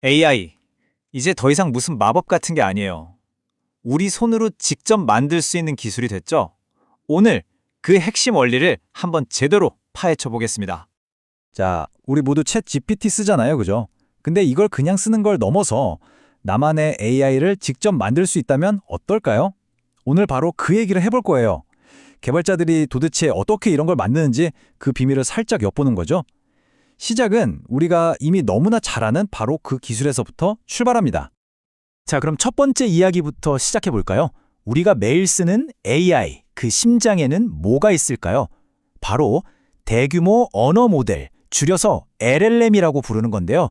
AI, 이제 더 이상 무슨 마법 같은 게 아니에요. 우리 손으로 직접 만들 수 있는 기술이 됐죠? 오늘 그 핵심 원리를 한번 제대로 파헤쳐 보겠습니다. 자, 우리 모두 챗 GPT 쓰잖아요, 그죠? 근데 이걸 그냥 쓰는 걸 넘어서 나만의 AI를 직접 만들 수 있다면 어떨까요? 오늘 바로 그 얘기를 해볼 거예요. 개발자들이 도대체 어떻게 이런 걸 만드는지 그 비밀을 살짝 엿보는 거죠. 시작은 우리가 이미 너무나 잘 아는 바로 그 기술에서부터 출발합니다. 자, 그럼 첫 번째 이야기부터 시작해 볼까요? 우리가 매일 쓰는 AI, 그 심장에는 뭐가 있을까요? 바로 대규모 언어 모델, 줄여서 LLM이라고 부르는 건데요.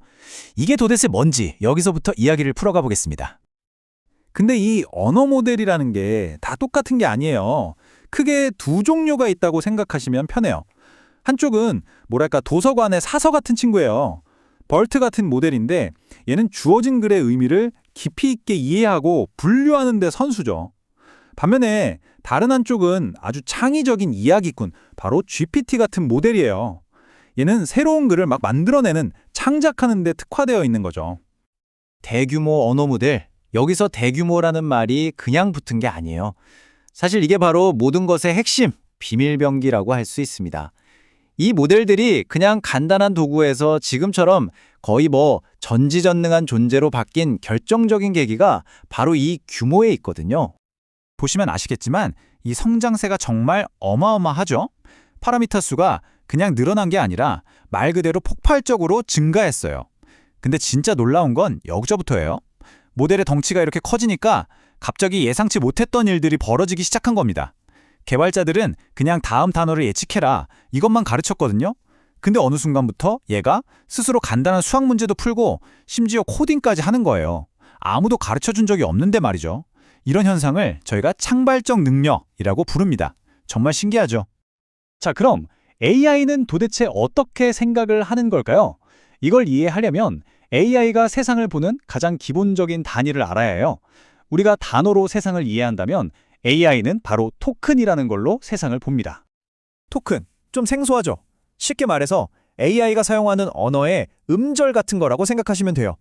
이게 도대체 뭔지 여기서부터 이야기를 풀어가 보겠습니다. 근데 이 언어 모델이라는 게 다 똑같은 게 아니에요. 크게 두 종류가 있다고 생각하시면 편해요. 한쪽은 뭐랄까 도서관의 사서 같은 친구예요. 벌트 같은 모델인데 얘는 주어진 글의 의미를 깊이 있게 이해하고 분류하는 데 선수죠. 반면에 다른 한쪽은 아주 창의적인 이야기꾼, 바로 GPT 같은 모델이에요. 얘는 새로운 글을 막 만들어내는, 창작하는 데 특화되어 있는 거죠. 대규모 언어 모델, 여기서 대규모라는 말이 그냥 붙은 게 아니에요. 사실 이게 바로 모든 것의 핵심, 비밀병기라고 할 수 있습니다. 이 모델들이 그냥 간단한 도구에서 지금처럼 거의 전지전능한 존재로 바뀐 결정적인 계기가 바로 이 규모에 있거든요. 보시면 아시겠지만 이 성장세가 정말 어마어마하죠. 파라미터 수가 그냥 늘어난 게 아니라 말 그대로 폭발적으로 증가했어요. 근데 진짜 놀라운 건 여기서부터예요. 모델의 덩치가 이렇게 커지니까 갑자기 예상치 못했던 일들이 벌어지기 시작한 겁니다. 개발자들은 그냥 다음 단어를 예측해라 이것만 가르쳤거든요. 근데 어느 순간부터 얘가 스스로 간단한 수학 문제도 풀고 심지어 코딩까지 하는 거예요. 아무도 가르쳐준 적이 없는데 말이죠. 이런 현상을 저희가 창발적 능력이라고 부릅니다. 정말 신기하죠? 자, 그럼 AI는 도대체 어떻게 생각을 하는 걸까요? 이걸 이해하려면 AI가 세상을 보는 가장 기본적인 단위를 알아야 해요. 우리가 단어로 세상을 이해한다면 AI는 바로 토큰이라는 걸로 세상을 봅니다. 토큰, 좀 생소하죠? 쉽게 말해서 AI가 사용하는 언어의 음절 같은 거라고 생각하시면 돼요.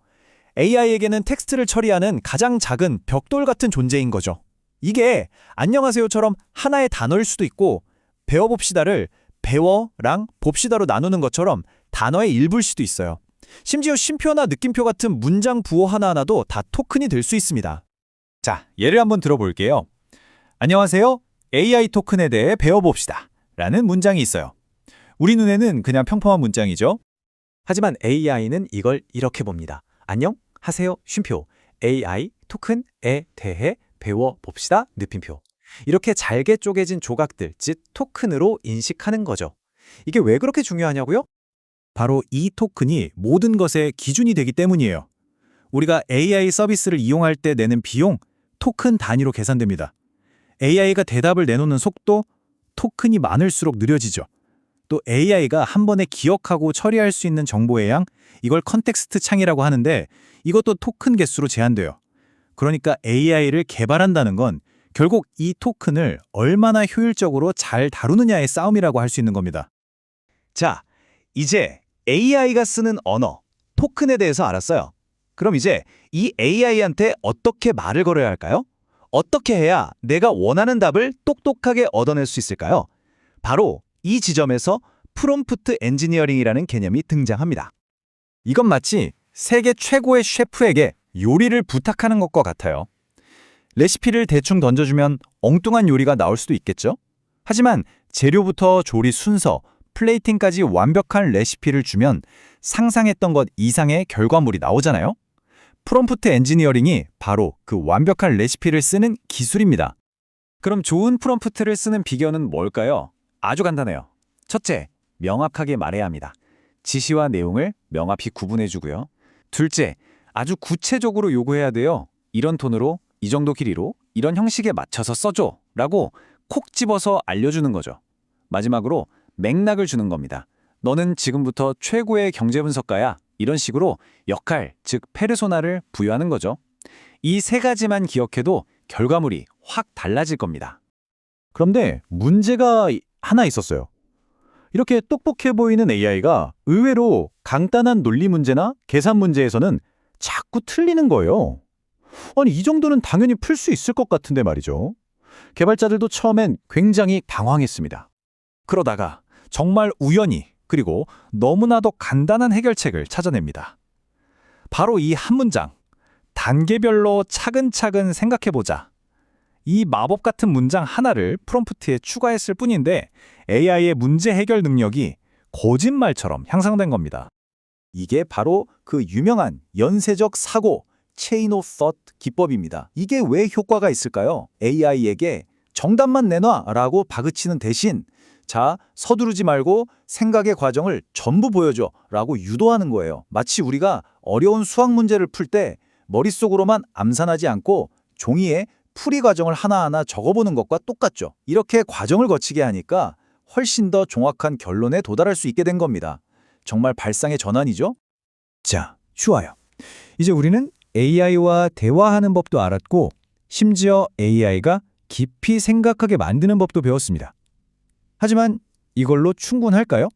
AI에게는 텍스트를 처리하는 가장 작은 벽돌 같은 존재인 거죠. 이게 안녕하세요처럼 하나의 단어일 수도 있고 배워봅시다를 배워랑 봅시다로 나누는 것처럼 단어의 일부일 수도 있어요. 심지어 쉼표나 느낌표 같은 문장 부호 하나하나도 다 토큰이 될 수 있습니다. 자, 예를 한번 들어볼게요. 안녕하세요. AI 토큰에 대해 배워봅시다. 라는 문장이 있어요. 우리 눈에는 그냥 평범한 문장이죠. 하지만 AI는 이걸 이렇게 봅니다. 안녕하세요. 쉼표. AI 토큰에 대해 배워봅시다. 느낌표. 이렇게 잘게 쪼개진 조각들, 즉 토큰으로 인식하는 거죠. 이게 왜 그렇게 중요하냐고요? 바로 이 토큰이 모든 것의 기준이 되기 때문이에요. 우리가 AI 서비스를 이용할 때 내는 비용, 토큰 단위로 계산됩니다. AI가 대답을 내놓는 속도, 토큰이 많을수록 느려지죠. 또 AI가 한 번에 기억하고 처리할 수 있는 정보의 양, 이걸 컨텍스트 창이라고 하는데 이것도 토큰 개수로 제한돼요. 그러니까 AI를 개발한다는 건 결국 이 토큰을 얼마나 효율적으로 잘 다루느냐의 싸움이라고 할 수 있는 겁니다. 자, 이제 AI가 쓰는 언어, 토큰에 대해서 알았어요. 그럼 이제 이 AI한테 어떻게 말을 걸어야 할까요? 어떻게 해야 내가 원하는 답을 똑똑하게 얻어낼 수 있을까요? 바로 이 지점에서 프롬프트 엔지니어링이라는 개념이 등장합니다. 이건 마치 세계 최고의 셰프에게 요리를 부탁하는 것과 같아요. 레시피를 대충 던져주면 엉뚱한 요리가 나올 수도 있겠죠? 하지만 재료부터 조리 순서, 플레이팅까지 완벽한 레시피를 주면 상상했던 것 이상의 결과물이 나오잖아요? 프롬프트 엔지니어링이 바로 그 완벽한 레시피를 쓰는 기술입니다. 그럼 좋은 프롬프트를 쓰는 비결은 뭘까요? 아주 간단해요. 첫째, 명확하게 말해야 합니다. 지시와 내용을 명확히 구분해주고요. 둘째, 아주 구체적으로 요구해야 돼요. 이런 톤으로, 이 정도 길이로, 이런 형식에 맞춰서 써줘 라고 콕 집어서 알려주는 거죠. 마지막으로 맥락을 주는 겁니다. 너는 지금부터 최고의 경제분석가야. 이런 식으로 역할, 즉 페르소나를 부여하는 거죠. 이 세 가지만 기억해도 결과물이 확 달라질 겁니다. 그런데 문제가 하나 있었어요. 이렇게 똑똑해 보이는 AI가 의외로 간단한 논리 문제나 계산 문제에서는 자꾸 틀리는 거예요. 아니, 이 정도는 당연히 풀 수 있을 것 같은데 말이죠. 개발자들도 처음엔 굉장히 당황했습니다. 그러다가 정말 우연히 그리고 너무나도 간단한 해결책을 찾아냅니다. 바로 이 한 문장, 단계별로 차근차근 생각해보자. 이 마법 같은 문장 하나를 프롬프트에 추가했을 뿐인데 AI의 문제 해결 능력이 거짓말처럼 향상된 겁니다. 이게 바로 그 유명한 연쇄적 사고, 체인 오브 థ 기법입니다. 이게 왜 효과가 있을까요? AI에게 정답만 내놔라고 바그치는 대신 자, 서두르지 말고 생각의 과정을 전부 보여줘 라고 유도하는 거예요. 마치 우리가 어려운 수학 문제를 풀 때 머릿속으로만 암산하지 않고 종이에 풀이 과정을 하나하나 적어보는 것과 똑같죠. 이렇게 과정을 거치게 하니까 훨씬 더 정확한 결론에 도달할 수 있게 된 겁니다. 정말 발상의 전환이죠? 자, 좋아요. 이제 우리는 AI와 대화하는 법도 알았고 심지어 AI가 깊이 생각하게 만드는 법도 배웠습니다. 하지만 이걸로 충분할까요?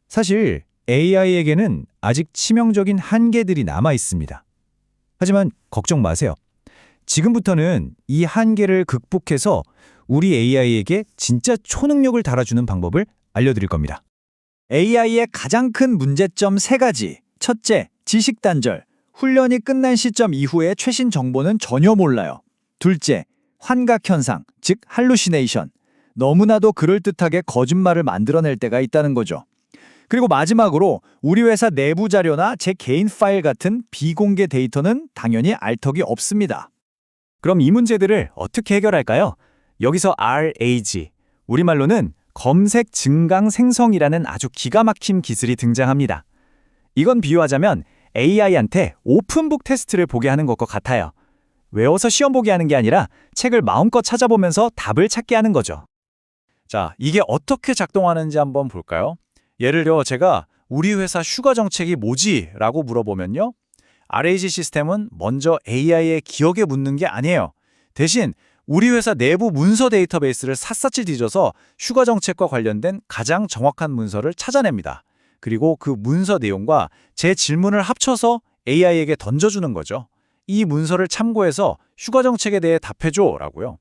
사실 AI에게는 아직 치명적인 한계들이 남아 있습니다. 하지만 걱정 마세요. 지금부터는 이 한계를 극복해서 우리 AI에게 진짜 초능력을 달아주는 방법을 알려드릴 겁니다. AI의 가장 큰 문제점 3가지. 첫째, 지식 단절. 훈련이 끝난 시점 이후에 최신 정보는 전혀 몰라요. 둘째, 환각 현상, 즉 할루시네이션. 너무나도 그럴듯하게 거짓말을 만들어낼 때가 있다는 거죠. 그리고 마지막으로 우리 회사 내부 자료나 제 개인 파일 같은 비공개 데이터는 당연히 알 턱이 없습니다. 그럼 이 문제들을 어떻게 해결할까요? 여기서 RAG, 우리말로는 검색 증강 생성이라는 아주 기가 막힌 기술이 등장합니다. 이건 비유하자면 AI한테 오픈북 테스트를 보게 하는 것과 같아요. 외워서 시험 보게 하는 게 아니라 책을 마음껏 찾아보면서 답을 찾게 하는 거죠. 자, 이게 어떻게 작동하는지 한번 볼까요? 예를 들어 제가 우리 회사 휴가 정책이 뭐지? 라고 물어보면요. RAG 시스템은 먼저 AI의 기억에 묻는 게 아니에요. 대신 우리 회사 내부 문서 데이터베이스를 샅샅이 뒤져서 휴가 정책과 관련된 가장 정확한 문서를 찾아냅니다. 그리고 그 문서 내용과 제 질문을 합쳐서 AI에게 던져주는 거죠. 이 문서를 참고해서 휴가 정책에 대해 답해줘 라고요.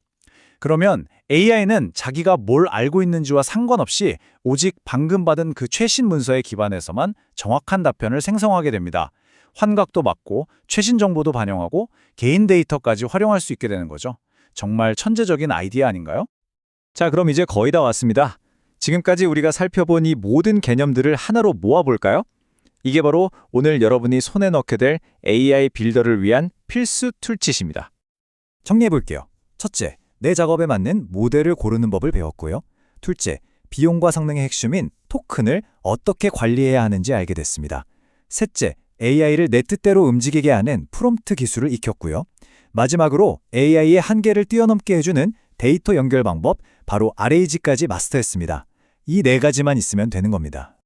그러면 AI는 자기가 뭘 알고 있는지와 상관없이 오직 방금 받은 그 최신 문서에 기반해서만 정확한 답변을 생성하게 됩니다. 환각도 맞고 최신 정보도 반영하고 개인 데이터까지 활용할 수 있게 되는 거죠. 정말 천재적인 아이디어 아닌가요? 자, 그럼 이제 거의 다 왔습니다. 지금까지 우리가 살펴본 이 모든 개념들을 하나로 모아볼까요? 이게 바로 오늘 여러분이 손에 넣게 될 AI 빌더를 위한 필수 툴킷입니다. 정리해볼게요. 첫째, 내 작업에 맞는 모델을 고르는 법을 배웠고요. 둘째, 비용과 성능의 핵심인 토큰을 어떻게 관리해야 하는지 알게 됐습니다. 셋째, AI를 내 뜻대로 움직이게 하는 프롬프트 기술을 익혔고요. 마지막으로 AI의 한계를 뛰어넘게 해주는 데이터 연결 방법, 바로 RAG까지 마스터했습니다. 이 4가지만 있으면 되는 겁니다.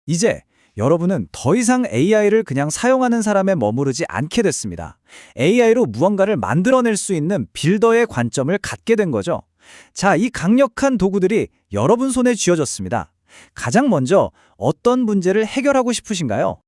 이제 여러분은 더 이상 AI를 그냥 사용하는 사람에 머무르지 않게 됐습니다. AI로 무언가를 만들어낼 수 있는 빌더의 관점을 갖게 된 거죠. 자, 이 강력한 도구들이 여러분 손에 쥐어졌습니다. 가장 먼저 어떤 문제를 해결하고 싶으신가요?